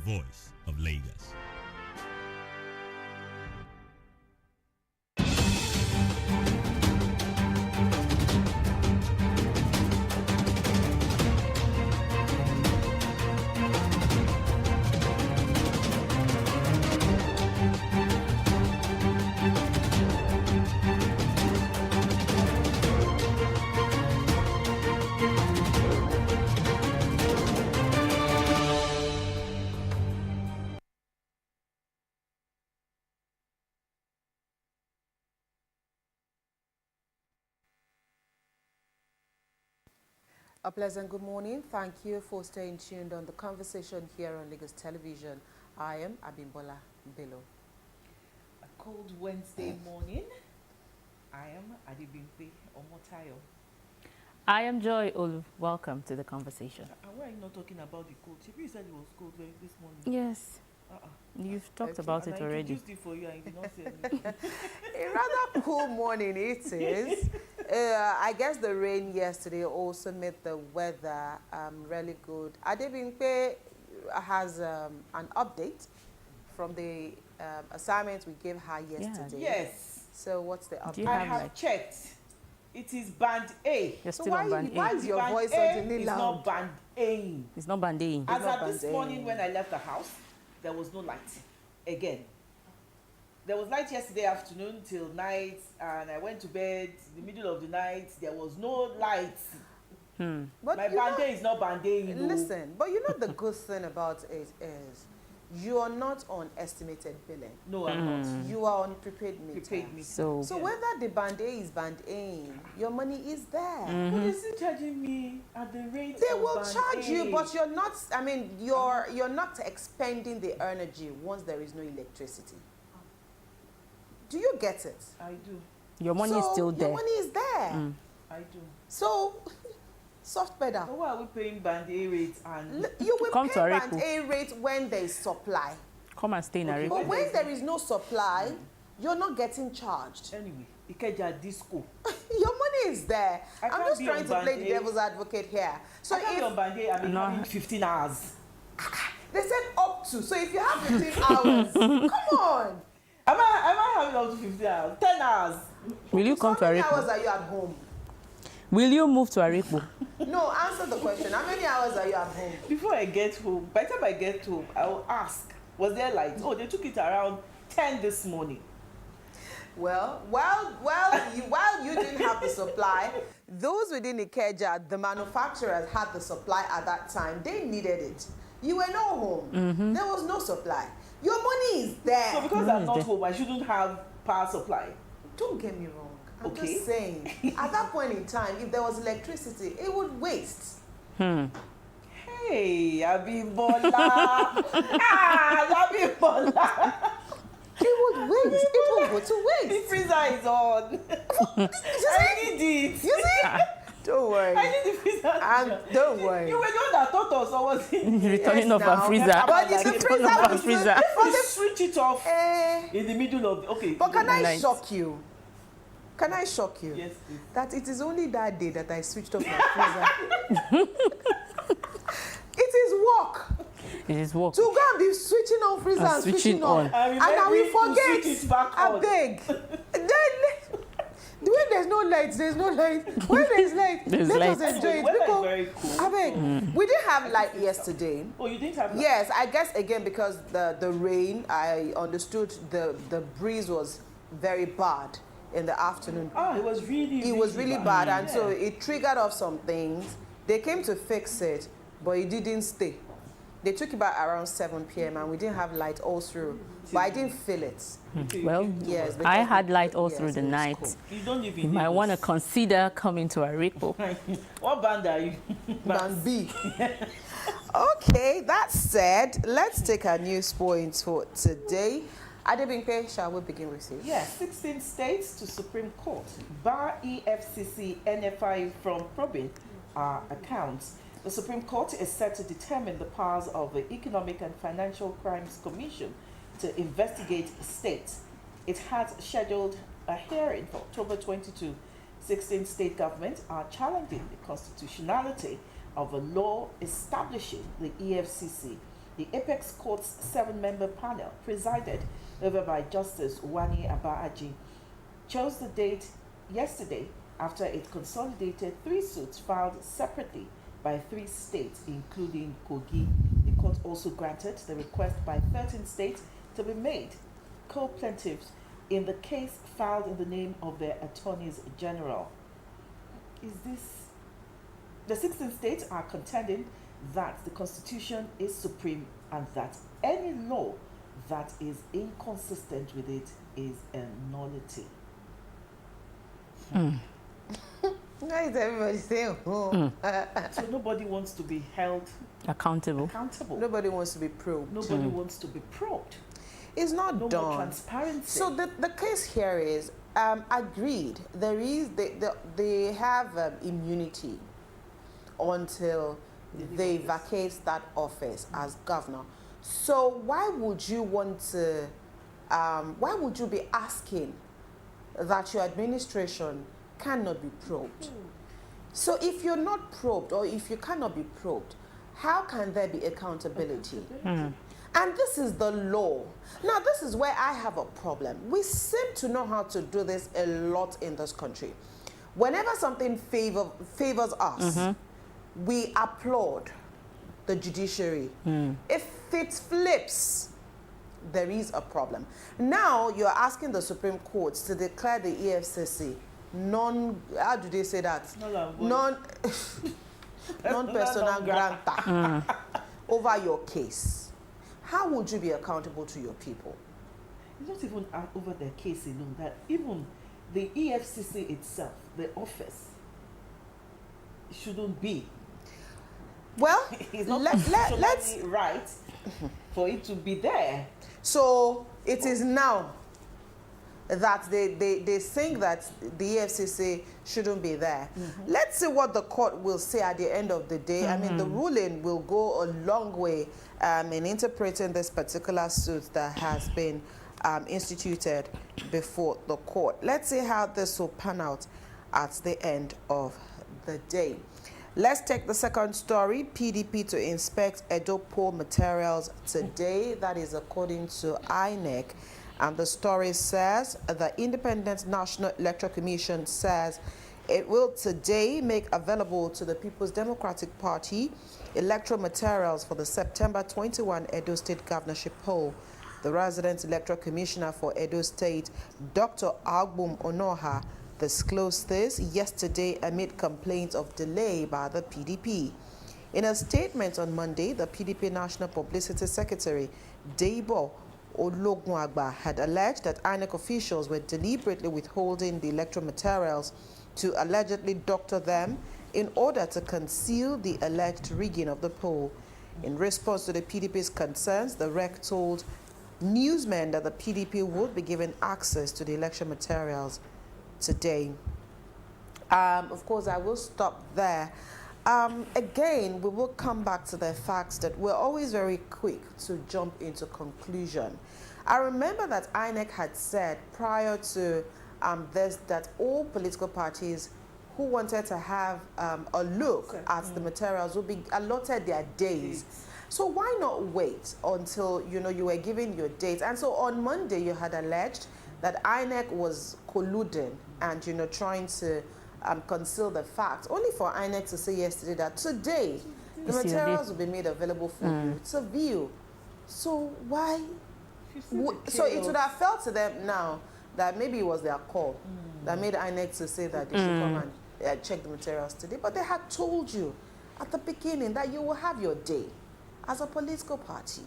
voice of Lagos. A pleasant good morning. Thank you for staying tuned on the conversation here on Lagos Television. I am Abimbola Bello. A cold Wednesday morning. I am Adibimpe Omotayo. I am Joy Olu. Welcome to the conversation. And why are you not talking about the cold? Chibi said it was cold this morning. Yes. You've talked about it already. I introduced it for you and you did not say anything. A rather cool morning it is. I guess the rain yesterday also made the weather really good. Adebimpe has an update from the assignment we gave her yesterday. Yes. So what's the update? I have checked. It is band A. You're So still on band why A. is your Band voice A suddenly is loud? not band A. It's not band A. As not of this band A. morning when I left the house, there was no light. Again. There was light yesterday afternoon till night, and I went to bed in the middle of the night. There was no light. But My you band know- A is not band A, you know. Listen, but you know the good thing about it is you are not on estimated billing. No, I'm not. You are on prepaid meter. Prepaid meter. So, So Yeah. whether the band A is band A, your money is there. But they're still charging me at the rate They of will band charge A. you, but you're not. I mean, you're not expending the energy once there is no electricity. Do you get it? I do. your money is So still there. Your money is there. I do. So soft But pedal. why are we paying band A rates and You will Come pay to band Arepo. A rate when there is supply. Come and stay in Okay, Arepo. But when there is no supply, you're not getting charged. anyway, Ikeja Disco. Your money is there. I I'm can't just be trying on to play band the A. devil's advocate here. So I can't be if on band A, I mean, No. having 15 hours. they said up to, so if you have 15 hours, come on. Am I having up to 15 hours? 10 hours. Will you come How to many Arepo? hours are you at home? Will you move to Arepo? No, answer the question. How many hours are you at home? Before I get home, by the time I get home, I will ask, was there light? Oh, they took it around 10 this morning. Well, while you didn't have the supply, those within Ikeja, the manufacturers had the supply at that time. They needed it. You were not home. There was no supply. Your money is there. So because I'm not home, I shouldn't have power supply. Don't get me wrong. I'm Okay. just saying, at that point in time, if there was electricity, it would waste. Hey, Abimbola. Abimbola. It would waste. It would go to The waste. freezer is on. I need it. You see? Don't worry. I need the freezer. Don't worry. You were the one that taught us, or was it? Returning off now. our freezer. But it's the Returning freezer off our was freezer. for You the switch it off in the middle of the, okay. But can I Night. shock you? Can I shock you? Yes, please. That it is only that day that I switched off my freezer. It is work It is work. to go and be switching on freezer And and switching switching on. on. And And I will remembering to forget. switch it back I on. beg. When there's no light, there's no light. When there's light, There's let light. us enjoy Anyway, it. weather is Because very cool. I beg, we didn't have light yesterday. Oh, you didn't have Yes, I guess again because the rain, I understood the breeze was very bad in the afternoon. Ah, it was really, It was really bad, and so Yeah. it triggered off some things. They came to fix it, but it didn't stay. They took it back around 7 p.m. and we didn't have light all through, but I didn't feel it. Well, Yes, I because had light all yes, through the it was night. cool. You don't even You might want to consider coming to Arepo. What band are you? Band B. Okay, that said, let's take our news points for today. Adebimpe, shall we begin with you? Yes, 16 states to Supreme Court bar EFCC NFI from probing our accounts. The Supreme Court is set to determine the powers of the Economic and Financial Crimes Commission to investigate states. It has scheduled a hearing for October 22. 16 state governments are challenging the constitutionality of a law establishing the EFCC. The Apex Court's 7-member panel, presided over by Justice Wani Abaaji, chose the date yesterday after it consolidated 3 suits filed separately by 3 states, including Kogi. The court also granted the request by 13 states to be made co-plaintiffs in the case filed in the name of their attorneys general. The 16 states are contending that the Constitution is supreme and that any law that is inconsistent with it is a nullity. Why is everybody saying, oh? So nobody wants to be held Accountable. Nobody wants to be probed. Nobody wants to be probed. It's not No done. more transparency. So the case here is, agreed, they have immunity until they vacate that office as governor. So why would you want to, why would you be asking that your administration cannot be probed? So if you're not probed or if you cannot be probed, how can there be accountability? And this is the law. Now, this is where I have a problem. We seem to know how to do this a lot in this country. Whenever something favors us, we applaud the judiciary. If it flips, there is a problem. Now, you're asking the Supreme Court to declare the EFCC how do they say that? Non-personal grantor over your case. How would you be accountable to your people? It's not even over their case alone, that even the EFCC itself, the office, shouldn't be. Well, It's not let's. right for it to be there. So it is now that they think that the EFCC shouldn't be there. Let's see what the court will say at the end of the day. I mean, the ruling will go a long way in interpreting this particular suit that has been instituted before the court. Let's see how this will pan out at the end of the day. Let's take the second story. PDP to inspect Edo poll materials today. That is according to INEC. And the story says the Independent National Electoral Commission says it will today make available to the People's Democratic Party electoral materials for the September 21 Edo State governorship poll. The resident electoral commissioner for Edo State, Dr. Agbum Onoha, disclosed this yesterday amid complaints of delay by the PDP. In a statement on Monday, the PDP National Publicity Secretary, Debo Ologunagba, had alleged that INEC officials were deliberately withholding the electoral materials to allegedly doctor them in order to conceal the alleged rigging of the poll. In response to the PDP's concerns, the REC told newsmen that the PDP would be given access to the election materials today. Of course, I will stop there. Again, we will come back to the facts that we're always very quick to jump into conclusion. I remember that INEC had said prior to this that all political parties who wanted to have a look at the materials would be allotted their days. So why not wait until you were given your date? And so on Monday you had alleged that INEC was colluding and trying to conceal the facts, only for INEC to say yesterday that today the materials will be made available for you to view. So why? So it would have felt to them now that maybe it was their call that made INEC to say that they should come and check the materials today. But they had told you at the beginning that you will have your day as a political party.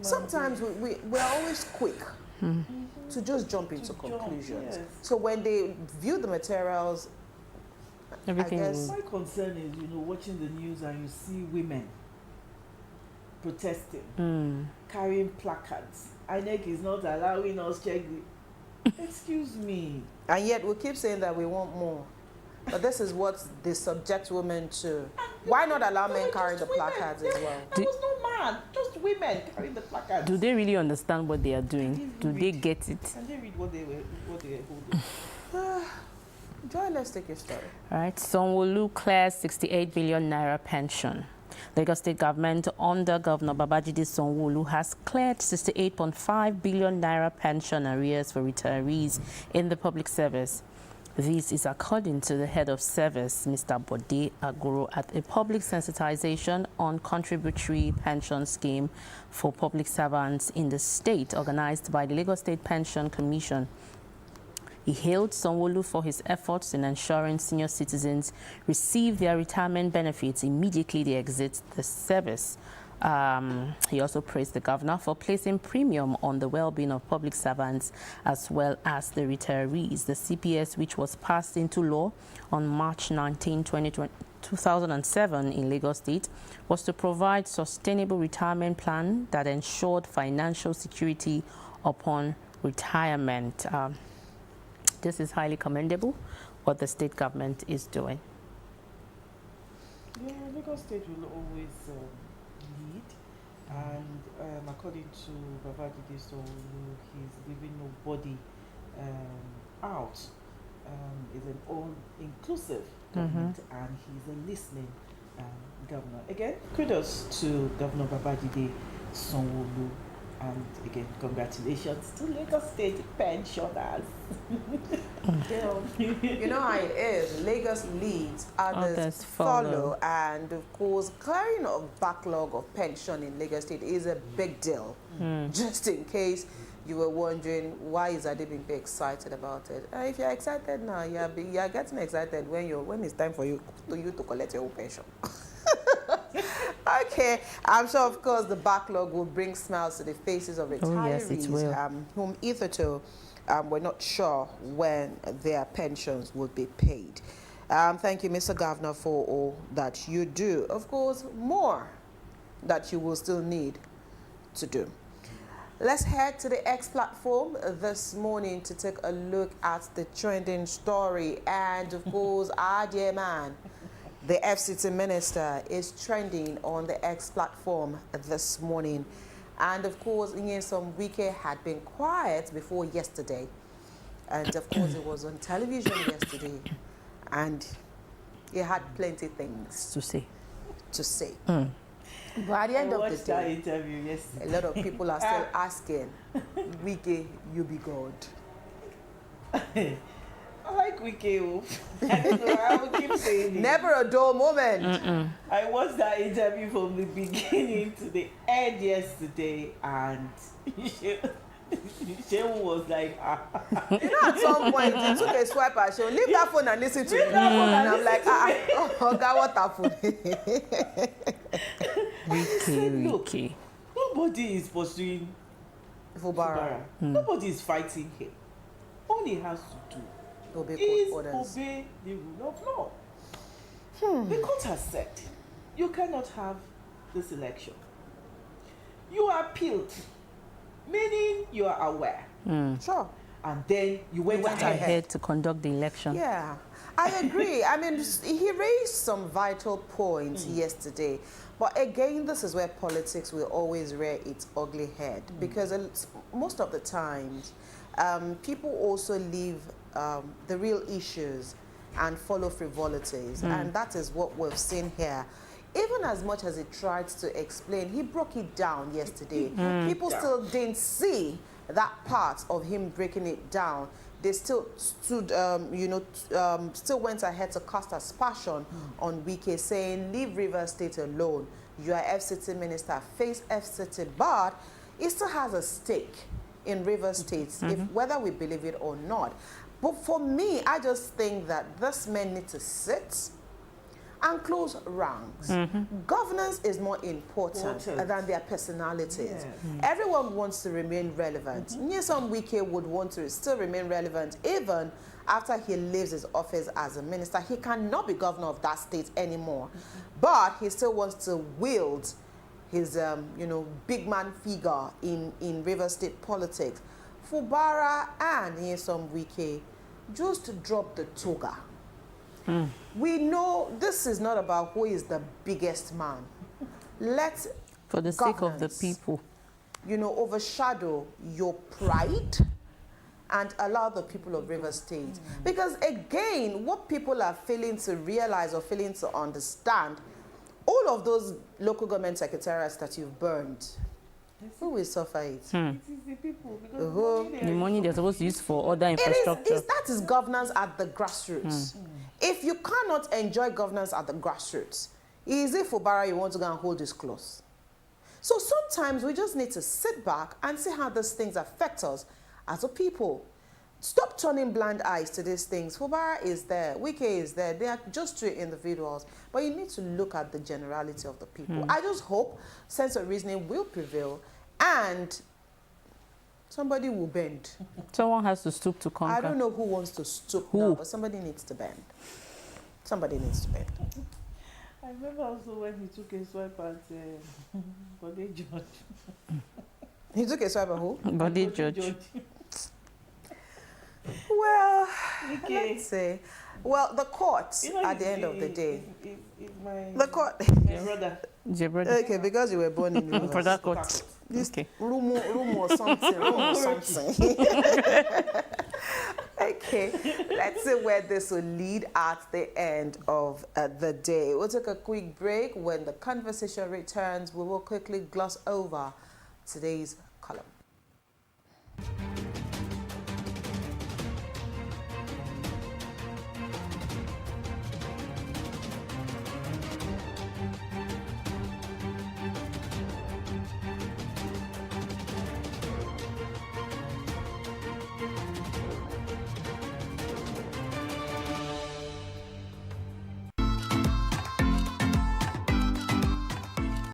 Sometimes we're always quick to just jump into conclusions. So when they view the materials, Everything. My concern is, watching the news and you see women protesting, carrying placards. INEC is not allowing us check the... Excuse me. And yet we keep saying that we want more. But this is what they subject women to. Why not allow men carry the placards as well? There was no man, just women carrying the placards. Do they really understand what they are doing? Do they get it? Can they read what they were holding? Joy, let's take your story. All right. Sanwo-Olu clears 68 billion naira pension. Lagos State government under Governor Babajide Sanwo-Olu has cleared 68.5 billion naira pension arrears for retirees in the public service. This is according to the head of service, Mr. Bode Agoro, at a public sensitization on contributory pension scheme for public servants in the state organized by the Lagos State Pension Commission. He hailed Sanwo-Olu for his efforts in ensuring senior citizens receive their retirement benefits immediately they exit the service. He also praised the governor for placing premium on the well-being of public servants as well as the retirees. The CPS, which was passed into law on March 19, 2007 in Lagos State, was to provide sustainable retirement plan that ensured financial security upon retirement. This is highly commendable, what the state government is doing. Yeah, Lagos State will always lead, and according to Babajide Sanwo-Olu, he's leaving nobody out. He's an all-inclusive government, and he's a listening governor. Again, kudos to Governor Babajide Sanwo-Olu, and again, congratulations to Lagos State pensioners. You know how it is. Lagos leads, others follow. And of course, clearing of backlog of pension in Lagos State is a big deal. Just in case you were wondering, why is Adebimpe excited about it? If you're excited now, you're getting excited when it's time for you to collect your own pension. Okay, I'm sure, of course, the backlog will bring smiles to the faces of retirees. Oh, yes, it will. Whom hitherto we're not sure when their pensions will be paid. Thank you, Mr. Governor, for all that you do. Of course, more that you will still need to do. Let's head to the X platform this morning to take a look at the trending story. And, of course, our dear man, the FCT minister, is trending on the X platform this morning. And of course, Nyesom Wike had been quiet before yesterday. And of course, it was on television yesterday. And he had plenty things To say. But at the end of the watched that day, interview yesterday. a lot of people are still asking, Wike, you be God. I like Wike. I don't know, I will keep saying it. Never a dull moment. I watched that interview from the beginning to the end yesterday, and Shehu was like, You know, at some point, he took a swipe at Shehu, leave that phone and listen to me. Leave that phone and And I'm like, listen God, what happened? Wike. nobody is pursuing Fubara. Nobody is fighting him. All he has to do Obey is court orders. obey the rule of law. The court has said you cannot have this election. You appealed, meaning you are aware, Sure. and then you went went ahead. Ahead to conduct the election. Yeah, I agree. I mean, he raised some vital points yesterday. But again, this is where politics will always rear its ugly head. Because most of the times, people also leave the real issues and follow frivolities. And that is what we've seen here. Even as much as he tried to explain, he broke it down yesterday. People still didn't see that part of him breaking it down. They still stood, still went ahead to cast aspersion on Wike, saying, leave Rivers State alone. You are FCT minister, face FCT, but he still has a stake in Rivers State, if whether we believe it or not. But for me, I just think that this men need to sit and close ranks. Governance is more important than their personalities. Everyone wants to remain relevant. Nyesom Wike would want to still remain relevant even after he leaves his office as a minister. He cannot be governor of that state anymore. But he still wants to wield his big man figure in Rivers State politics. Fubara and Nyesom Wike just dropped the toga. We know this is not about who is the biggest man. Let For the sake of the governance, people. overshadow your pride and allow the people of Rivers State. Because again, what people are failing to realize or failing to understand, all of those local government secretariats that you've burned, who will suffer it? It is the people, because The money they're supposed to use for other It infrastructure. is, that is governance at the grassroots. If you cannot enjoy governance at the grassroots, is it for Barra you want to go and hold this close? So sometimes we just need to sit back and see how these things affect us as a people. Stop turning blind eyes to these things. Fubara is there, Wike is there. They are just two individuals. But you need to look at the generality of the people. I just hope sense of reasoning will prevail and somebody will bend. Someone has to stoop to conquer. I don't know who wants to stoop now, but somebody needs to bend. Somebody needs to bend. I remember also when he took a swipe at Bode George. He took a swipe at who? Body judge. Well, Okay. let's say. Well, the court, You know, at the end of the day. If my, The court. my brother. Your brother. Okay, because you were born in the For that court. This Okay. room or something. Okay, let's see where this will lead at the end of the day. We'll take a quick break. When the conversation returns, we will quickly gloss over today's column.